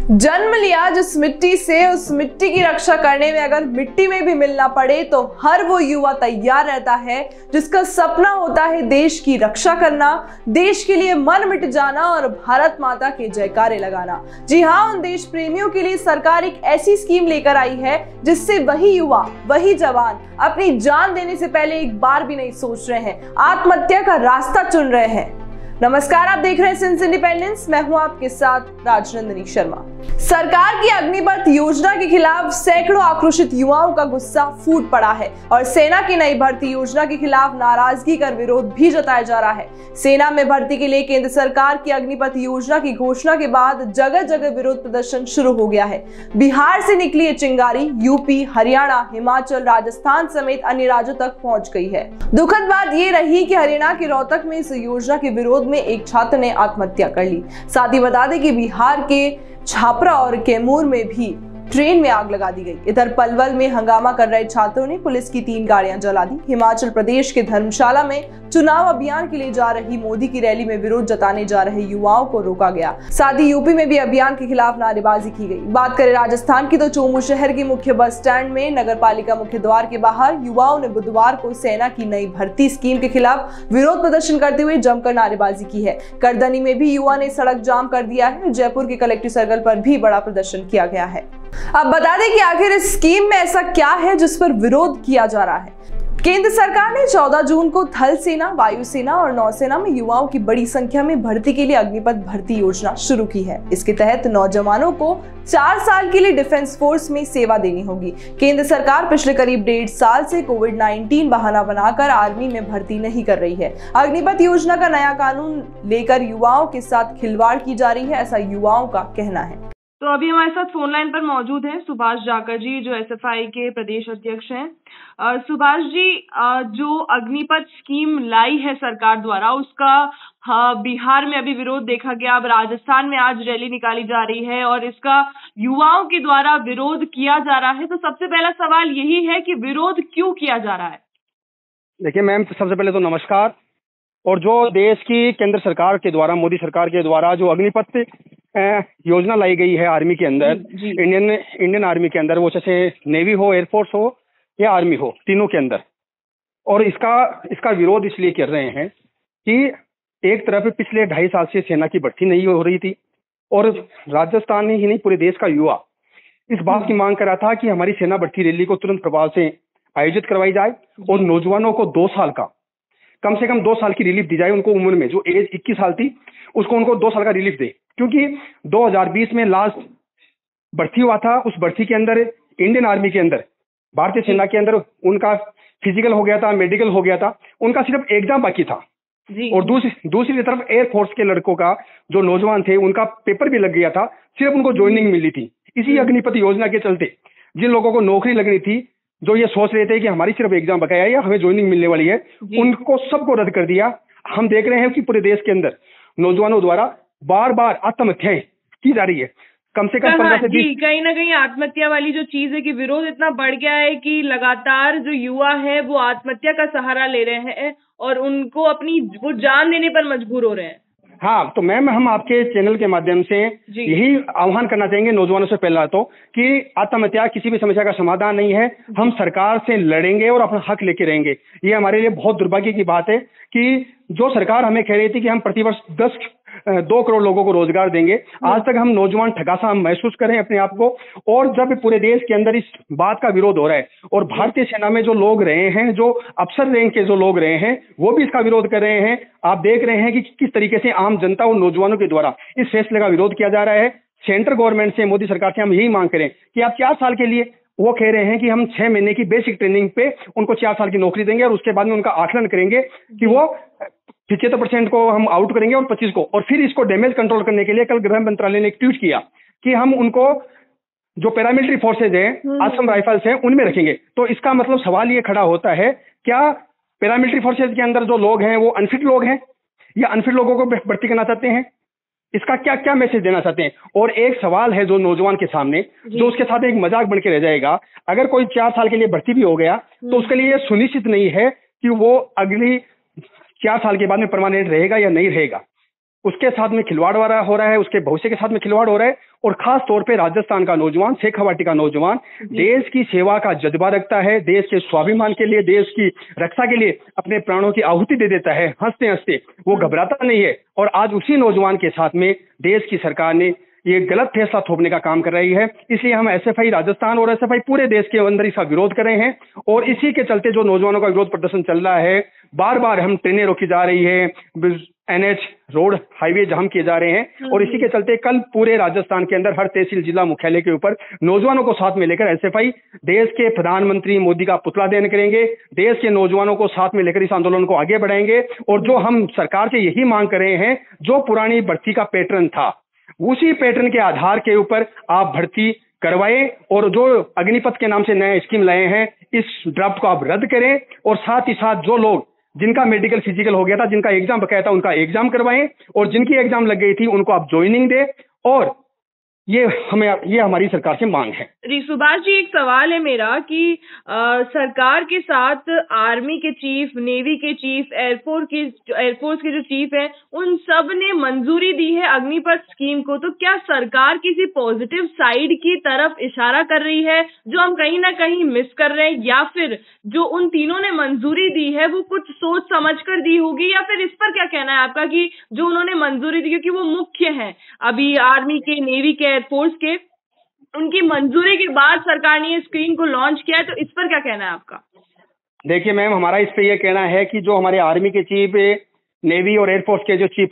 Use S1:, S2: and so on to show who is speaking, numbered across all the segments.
S1: जन्म लिया जिस मिट्टी से, उस मिट्टी की रक्षा करने में अगर मिट्टी में भी मिलना पड़े तो हर वो युवा तैयार रहता है जिसका सपना होता है देश की रक्षा करना, देश के लिए मन मिट जाना और भारत माता के जयकारे लगाना। जी हाँ, उन देश प्रेमियों के लिए सरकार एक ऐसी स्कीम लेकर आई है जिससे वही युवा, वही जवान अपनी जान देने से पहले एक बार भी नहीं सोच रहे हैं, आत्महत्या का रास्ता चुन रहे हैं। नमस्कार, आप देख रहे हैं सिंस इंडिपेंडेंस। मैं हूं आपके साथ राजनंदिनी शर्मा। सरकार की अग्निपथ योजना के खिलाफ सैकड़ों आक्रोशित युवाओं का गुस्सा फूट पड़ा है और सेना की नई भर्ती योजना के खिलाफ नाराजगी कर विरोध भी जताया जा रहा है। सेना में भर्ती के लिए केंद्र सरकार की अग्निपथ योजना की घोषणा के बाद जगह जगह विरोध प्रदर्शन शुरू हो गया है। बिहार से निकली ये चिंगारी यूपी, हरियाणा, हिमाचल, राजस्थान समेत अन्य राज्यों तक पहुंच गई है। दुखद बात ये रही कि हरियाणा के रोहतक में इस योजना के विरोध में एक छात्र ने आत्महत्या कर ली। साथ ही बता दें कि बिहार के छापरा और कैमूर में भी ट्रेन में आग लगा दी गई। इधर पलवल में हंगामा कर रहे छात्रों ने पुलिस की 3 गाड़ियां जला दी। हिमाचल प्रदेश के धर्मशाला में चुनाव अभियान के लिए जा रही मोदी की रैली में विरोध जताने जा रहे युवाओं को रोका गया। साथ ही यूपी में भी अभियान के खिलाफ नारेबाजी की गई। बात करें राजस्थान की तो चोमू शहर के मुख्य बस स्टैंड में नगर पालिका मुख्य द्वार के बाहर युवाओं ने बुधवार को सेना की नई भर्ती स्कीम के खिलाफ विरोध प्रदर्शन करते हुए जमकर नारेबाजी की है। करदनी में भी युवा ने सड़क जाम कर दिया है। जयपुर के कलेक्ट्रेट सर्कल पर भी बड़ा प्रदर्शन किया गया है। अब बता दें कि आखिर इस स्कीम में ऐसा क्या है जिस पर विरोध किया जा रहा है। केंद्र सरकार ने 14 जून को थल सेना, वायुसेना और नौसेना में युवाओं की बड़ी संख्या में भर्ती के लिए अग्निपथ भर्ती योजना शुरू की है। इसके तहत नौजवानों को 4 साल के लिए डिफेंस फोर्स में सेवा देनी होगी। केंद्र सरकार पिछले करीब 1.5 साल से कोविड-19 बहाना बनाकर आर्मी में भर्ती नहीं कर रही है। अग्निपथ योजना का नया कानून लेकर युवाओं के साथ खिलवाड़ की जा रही है, ऐसा युवाओं का कहना है।
S2: तो अभी हमारे साथ फोन लाइन पर मौजूद हैं सुभाष जाकर जी, जो एसएफआई के प्रदेश अध्यक्ष हैं। सुभाष जी, जो अग्निपथ स्कीम लाई है सरकार द्वारा, उसका बिहार में अभी विरोध देखा गया। अब राजस्थान में आज रैली निकाली जा रही है और इसका युवाओं के द्वारा विरोध किया जा रहा है। तो सबसे पहला सवाल यही है कि विरोध क्यों किया जा रहा है?
S3: देखिए मैम, सबसे पहले तो नमस्कार। और जो देश की केंद्र सरकार के द्वारा, मोदी सरकार के द्वारा जो अग्निपथ योजना लाई गई है आर्मी के अंदर, इंडियन आर्मी के अंदर, वो जैसे नेवी हो, एयरफोर्स हो या आर्मी हो, तीनों के अंदर। और इसका विरोध इसलिए कर रहे हैं कि एक तरफ पिछले 2.5 साल से सेना की भर्ती नहीं हो रही थी और राजस्थान ही नहीं पूरे देश का युवा इस बात की मांग कर रहा था कि हमारी सेना भर्ती रैली को तुरंत प्रभाव से आयोजित करवाई जाए और नौजवानों को 2 साल का, कम से कम 2 साल की रिलीफ दी जाए। उनको उम्र में जो एज 21 साल थी उसको उनको 2 साल का रिलीफ दे, क्योंकि 2020 में लास्ट भर्ती हुआ था। उस भर्ती के अंदर इंडियन आर्मी के अंदर, भारतीय सेना के अंदर उनका फिजिकल हो गया था, मेडिकल हो गया था, उनका सिर्फ एग्जाम बाकी था। और दूसरी तरफ एयरफोर्स के लड़कों का, जो नौजवान थे, उनका पेपर भी लग गया था, सिर्फ उनको ज्वाइनिंग मिली थी। इसी अग्निपथ योजना के चलते जिन लोगों को नौकरी लगनी थी, जो ये सोच रहे थे कि हमारी सिर्फ एग्जाम बकाया है या हमें ज्वाइनिंग मिलने वाली है, उनको सबको रद्द कर दिया। हम देख रहे हैं कि पूरे देश के अंदर नौजवानों द्वारा बार बार आत्महत्याएं की जा रही है। कम से कम 15 से 20।
S2: कहीं ना कहीं आत्महत्या वाली जो चीज है कि विरोध इतना बढ़ गया है कि लगातार जो युवा है वो आत्महत्या का सहारा ले रहे हैं और उनको अपनी वो जान देने पर मजबूर हो रहे हैं।
S3: हाँ, तो मैम, हम आपके चैनल के माध्यम से यही आह्वान करना चाहेंगे नौजवानों से, पहला तो कि आत्महत्या किसी भी समस्या का समाधान नहीं है। हम सरकार से लड़ेंगे और अपना हक लेके रहेंगे। ये हमारे लिए बहुत दुर्भाग्य की बात है कि जो सरकार हमें कह रही थी कि हम प्रतिवर्ष 2 करोड़ लोगों को रोजगार देंगे, आज तक हम नौजवान ठगासा हम महसूस कर रहे हैं अपने आप को। और जब पूरे देश के अंदर इस बात का विरोध हो रहा है और भारतीय सेना में जो लोग रहे हैं, जो अफसर रैंक के जो लोग रहे हैं, वो भी इसका विरोध कर रहे हैं। आप देख रहे हैं कि किस तरीके से आम जनता और नौजवानों के द्वारा इस फैसले का विरोध किया जा रहा है। सेंट्रल गवर्नमेंट से, मोदी सरकार से हम यही मांग करें कि आप 4 साल के लिए, वो कह रहे हैं कि हम 6 महीने की बेसिक ट्रेनिंग पे उनको 4 साल की नौकरी देंगे और उसके बाद में उनका आकलन करेंगे कि वो 75% को हम आउट करेंगे और 25 को, और फिर इसको डैमेज कंट्रोल करने के लिए कल गृह मंत्रालय ने एक ट्वीट किया कि हम उनको जो पैरामिलिट्री फोर्सेज हैं, असम राइफल्स हैं, उनमें रखेंगे। तो इसका मतलब सवाल ये खड़ा होता है, क्या पैरामिलिट्री फोर्सेज के अंदर जो लोग हैं वो अनफिट लोग हैं या अनफिट लोगों को भर्ती करना चाहते हैं? इसका क्या क्या मैसेज देना चाहते हैं? और एक सवाल है जो नौजवान के सामने, जो उसके साथ एक मजाक बन के रह जाएगा, अगर कोई 4 साल के लिए भर्ती भी हो गया तो उसके लिए सुनिश्चित नहीं है कि वो अगली 4 साल के बाद में परमानेंट रहेगा या नहीं रहेगा। उसके साथ में खिलवाड़ हो रहा है, उसके भविष्य के साथ में खिलवाड़ हो रहा है। और खास तौर पे राजस्थान का नौजवान, शेखावाटी का नौजवान देश की सेवा का जज्बा रखता है, देश के स्वाभिमान के लिए, देश की रक्षा के लिए अपने प्राणों की आहुति दे देता है, हंसते हंसते, वो घबराता नहीं है। और आज उसी नौजवान के साथ में देश की सरकार ने ये गलत फैसला थोपने का काम कर रही है। इसलिए हम एसएफआई राजस्थान और एसएफआई पूरे देश के अंदर इसका विरोध कर रहे हैं। और इसी के चलते जो नौजवानों का विरोध प्रदर्शन चल रहा है, बार बार हम ट्रेनें रोकी जा रही है, एनएच रोड हाईवे जाम किए जा रहे हैं। और इसी के चलते कल पूरे राजस्थान के अंदर हर तहसील जिला मुख्यालय के ऊपर नौजवानों को साथ में लेकर एसएफआई देश के प्रधानमंत्री मोदी का पुतला दहन करेंगे, देश के नौजवानों को साथ में लेकर इस आंदोलन को आगे बढ़ाएंगे। और जो हम सरकार से यही मांग कर रहे हैं, जो पुरानी भर्ती का पैटर्न था उसी पैटर्न के आधार के ऊपर आप भर्ती करवाएं। और जो अग्निपथ के नाम से नया स्कीम लाए हैं, इस ड्राफ्ट को आप रद्द करें। और साथ ही साथ जो लोग जिनका मेडिकल फिजिकल हो गया था, जिनका एग्जाम बकाया था, उनका एग्जाम करवाएं। और जिनकी एग्जाम लग गई थी उनको आप ज्वाइनिंग दें। और ये हमारी सरकार से मांग है।
S2: सुभाष जी, एक सवाल है मेरा कि सरकार के साथ आर्मी के चीफ, नेवी के चीफ, एयरफोर्स के जो चीफ है, उन सब ने मंजूरी दी है अग्निपथ स्कीम को। तो क्या सरकार किसी पॉजिटिव साइड की तरफ इशारा कर रही है जो हम कहीं ना कहीं मिस कर रहे हैं, या फिर जो उन तीनों ने मंजूरी दी है वो कुछ सोच समझ कर दी होगी, या फिर इस पर क्या कहना है आपका कि जो उन्होंने मंजूरी दी, क्योंकि वो मुख्य है अभी आर्मी के, नेवी के, एयरफोर्स के, उनकी मंजूरी के बाद सरकार ने ये स्कीम को लॉन्च किया है, तो इस पर क्या कहना है आपका?
S3: देखिए मैम, हमारा इस पे ये कहना है कि जो हमारे आर्मी के चीफ, नेवी और एयरफोर्स के जो चीफ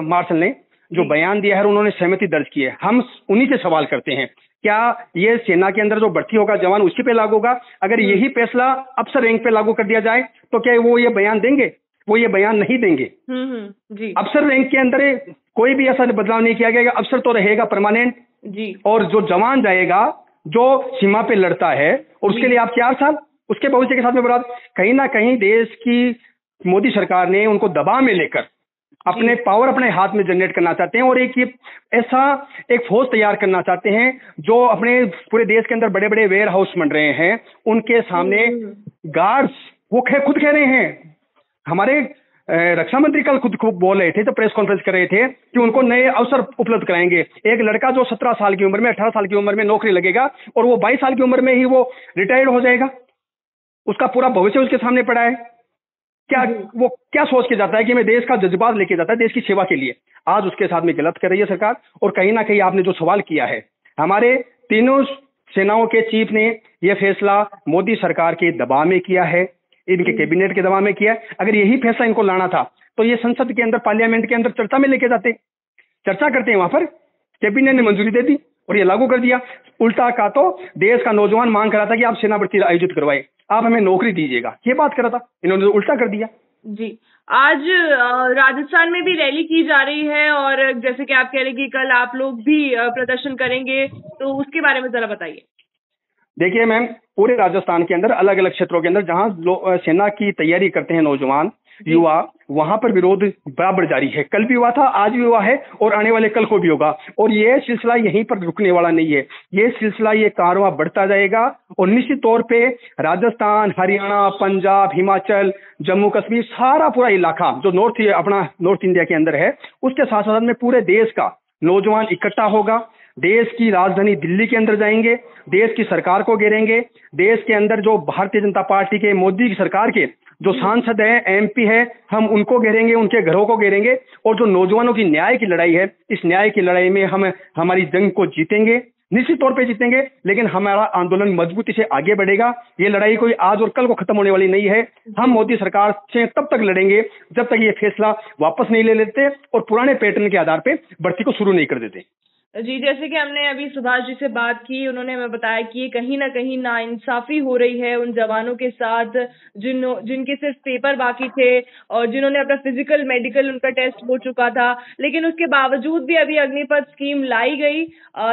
S3: मार्शल ने जो बयान दिया है, उन्होंने सहमति दर्ज की है। हम उन्हीं से सवाल करते हैं, क्या ये सेना के अंदर जो भर्ती होगा जवान उसी पे लागू होगा? अगर यही फैसला अफसर रैंक पे लागू कर दिया जाए तो क्या वो ये बयान देंगे? वो ये बयान नहीं देंगे।
S2: जी।
S3: अफसर रैंक के अंदर कोई भी ऐसा बदलाव नहीं किया गया। अफसर तो रहेगा परमानेंट
S2: जी।
S3: और जो जवान जाएगा, जो सीमा पे लड़ता है, और उसके लिए आप 4 साल उसके भविष्य के साथ में बर्बाद। कहीं ना कहीं देश की मोदी सरकार ने उनको दबाव में लेकर अपने पावर अपने हाथ में जनरेट करना चाहते हैं। और ऐसा एक फौज तैयार करना चाहते हैं जो अपने पूरे देश के अंदर बड़े बड़े वेयर हाउस बन रहे हैं, उनके सामने गार्ड्स वो खुद कह रहे हैं। हमारे रक्षा मंत्री कल खुद बोल रहे थे, तो प्रेस कॉन्फ्रेंस कर रहे थे कि उनको नए अवसर उपलब्ध कराएंगे। एक लड़का जो 17 साल की उम्र में, 18 साल की उम्र में नौकरी लगेगा और वो 22 साल की उम्र में ही वो रिटायर्ड हो जाएगा, उसका पूरा भविष्य उसके सामने पड़ा है। वो क्या सोच के जाता है कि मैं देश का जज्बात लेके जाता है देश की सेवा के लिए? आज उसके साथ में गलत कर रही है सरकार। और कहीं ना कहीं आपने जो सवाल किया है, हमारे तीनों सेनाओं के चीफ ने यह फैसला मोदी सरकार के दबाव में किया है, इनके कैबिनेट के दबाव में किया है। अगर यही फैसला इनको लाना था तो ये संसद के अंदर, पार्लियामेंट के अंदर चर्चा में लेके जाते, चर्चा करते हैं, वहां पर कैबिनेट ने मंजूरी दे दी और ये लागू कर दिया। उल्टा का तो देश का नौजवान मांग करा था कि आप सेना भर्ती आयोजित करवाए, आप हमें नौकरी दीजिएगा, ये बात करा था, इन्होंने उल्टा कर दिया।
S2: जी। आज राजस्थान में भी रैली की जा रही है और जैसे कि आप कह रहे हैं कि कल आप लोग भी प्रदर्शन करेंगे, तो उसके बारे में जरा बताइए।
S3: देखिए मैम, पूरे राजस्थान के अंदर अलग अलग क्षेत्रों के अंदर जहां सेना की तैयारी करते हैं नौजवान युवा, वहां पर विरोध बराबर जारी है। कल भी हुआ था, आज भी हुआ है और आने वाले कल को भी होगा। और ये सिलसिला यहीं पर रुकने वाला नहीं है, ये सिलसिला, ये कारवां बढ़ता जाएगा। और निश्चित तौर पे राजस्थान, हरियाणा, पंजाब, हिमाचल, जम्मू कश्मीर, सारा पूरा इलाका जो अपना नॉर्थ इंडिया के अंदर है, उसके साथ साथ में पूरे देश का नौजवान इकट्ठा होगा। देश की राजधानी दिल्ली के अंदर जाएंगे, देश की सरकार को घेरेंगे। देश के अंदर जो भारतीय जनता पार्टी के, मोदी की सरकार के जो सांसद है, एमपी है, हम उनको घेरेंगे, उनके घरों को घेरेंगे। और जो नौजवानों की न्याय की लड़ाई है, इस न्याय की लड़ाई में हम हमारी जंग को जीतेंगे, निश्चित तौर पे जीतेंगे। लेकिन हमारा आंदोलन मजबूती से आगे बढ़ेगा। ये लड़ाई कोई आज और कल को खत्म होने वाली नहीं है। हम मोदी सरकार से तब तक लड़ेंगे जब तक ये फैसला वापस नहीं ले लेते और पुराने पैटर्न के आधार पर भर्ती को शुरू नहीं कर देते।
S2: जी, जैसे कि हमने अभी सुभाष जी से बात की, उन्होंने हमें बताया कि कहीं ना कहीं नाइंसाफी हो रही है उन जवानों के साथ जिनके सिर्फ पेपर बाकी थे और जिन्होंने अपना फिजिकल, मेडिकल, उनका टेस्ट हो चुका था, लेकिन उसके बावजूद भी अभी अग्निपथ स्कीम लाई गई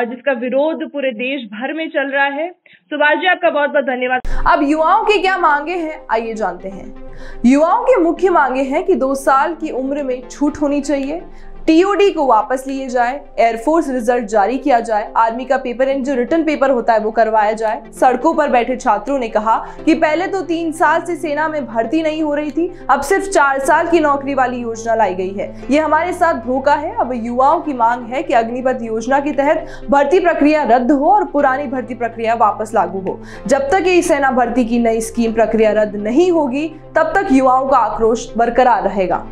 S2: जिसका विरोध पूरे देश भर में चल रहा है। सुभाष जी, आपका बहुत बहुत धन्यवाद।
S1: अब युवाओं की क्या मांगे हैं, आइए जानते हैं। युवाओं की मुख्य मांगे हैं कि 2 साल की उम्र में छूट होनी चाहिए, टीओडी को वापस लिए जाए, एयरफोर्स रिजल्ट जारी किया जाए, आर्मी का पेपर एंड जो रिटर्न पेपर होता है वो करवाया जाए। सड़कों पर बैठे छात्रों ने कहा कि पहले तो 3 साल से सेना में भर्ती नहीं हो रही थी, अब सिर्फ 4 साल की नौकरी वाली योजना लाई गई है। ये हमारे साथ धोखा है। अब युवाओं की मांग है कि अग्निपथ योजना के तहत भर्ती प्रक्रिया रद्द हो और पुरानी भर्ती प्रक्रिया वापस लागू हो। जब तक ये सेना भर्ती की नई स्कीम प्रक्रिया रद्द नहीं होगी तब तक युवाओं का आक्रोश बरकरार रहेगा।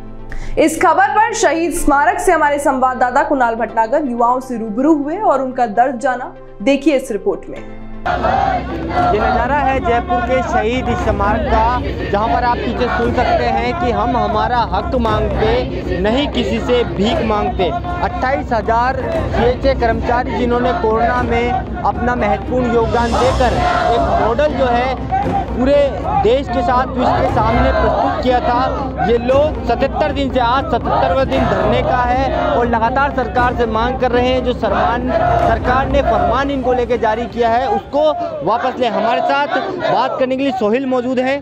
S1: इस खबर पर शहीद स्मारक से हमारे संवाददाता कुणाल भटनागर युवाओं से रूबरू हुए और उनका दर्द जाना। देखिए इस रिपोर्ट में।
S4: ये नज़ारा है जयपुर के शहीद स्मारक का, जहां पर आप पीछे सुन सकते हैं कि हम हमारा हक मांगते, नहीं किसी से भीख मांगते। 28,000 सीएचए कर्मचारी जिन्होंने कोरोना में अपना महत्वपूर्ण योगदान देकर एक मॉडल जो है पूरे देश के साथ विश्व के सामने प्रस्तुत किया था, ये लोग 77 दिन से आज 77वां दिन धरने का है और लगातार सरकार से मांग कर रहे हैं जो सरकार ने फरमान इनको लेके जारी किया है उसको वापस ले। हमारे साथ बात करने के लिए सोहिल मौजूद है।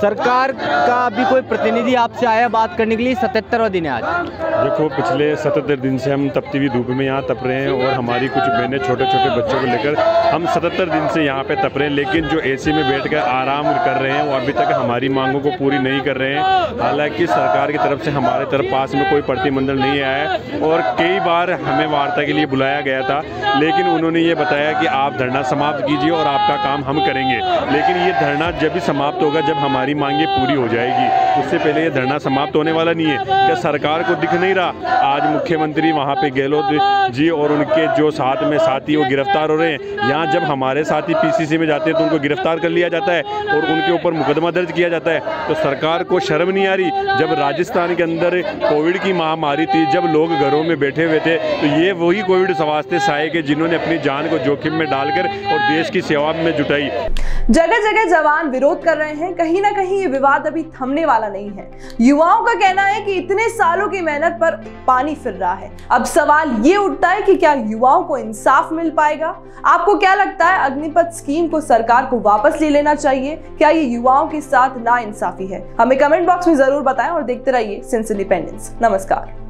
S4: सरकार का अभी कोई प्रतिनिधि आपसे आया बात करने के लिए? 77वां दिन है आज।
S5: देखो, पिछले 77 दिन से हम तपती हुई धूप में यहाँ तप रहे हैं और हमारी कुछ बहनें छोटे छोटे बच्चों को लेकर हम 77 दिन से यहाँ पे तप रहे हैं, लेकिन जो एसी में बैठकर आराम कर रहे हैं वो अभी तक हमारी मांगों को पूरी नहीं कर रहे हैं। हालांकि सरकार की तरफ से हमारे तरफ पास में कोई प्रतिनिधिमंडल नहीं आया है और कई बार हमें वार्ता के लिए बुलाया गया था, लेकिन उन्होंने ये बताया कि आप धरना समाप्त कीजिए और आपका काम हम करेंगे। लेकिन ये धरना जब भी समाप्त होगा जब हमारी मांगे पूरी हो जाएगी, उससे पहले ये धरना समाप्त होने वाला नहीं है। क्या सरकार को दिख नहीं रहा? आज मुख्यमंत्री वहाँ पे गहलोत जी और उनके जो साथ में साथी वो गिरफ्तार हो रहे हैं। यहाँ जब हमारे साथी पीसीसी में जाते हैं तो उनको गिरफ्तार कर लिया जाता है और उनके ऊपर मुकदमा दर्ज किया जाता है। तो सरकार को शर्म नहीं आ रही? जब राजस्थान के अंदर कोविड की महामारी थी, जब लोग घरों में बैठे हुए थे, तो ये वही कोविड स्वास्थ्य सहायक है जिन्होंने अपनी जान को जोखिम में डालकर और देश की सेवा में जुटाई।
S1: जगह जगह जवान विरोध कर रहे हैं। कहीं ना कहीं ये विवाद अभी थमने वाला नहीं है। युवाओं का कहना है कि इतने सालों की मेहनत पर पानी फिर रहा है। अब सवाल ये उठता है कि क्या युवाओं को इंसाफ मिल पाएगा? आपको क्या लगता है, अग्निपथ स्कीम को सरकार को वापस ले लेना चाहिए? क्या ये युवाओं के साथ नाइंसाफी है? हमें कमेंट बॉक्स में जरूर बताएं और देखते रहिए सिंस इंडिपेंडेंस। नमस्कार।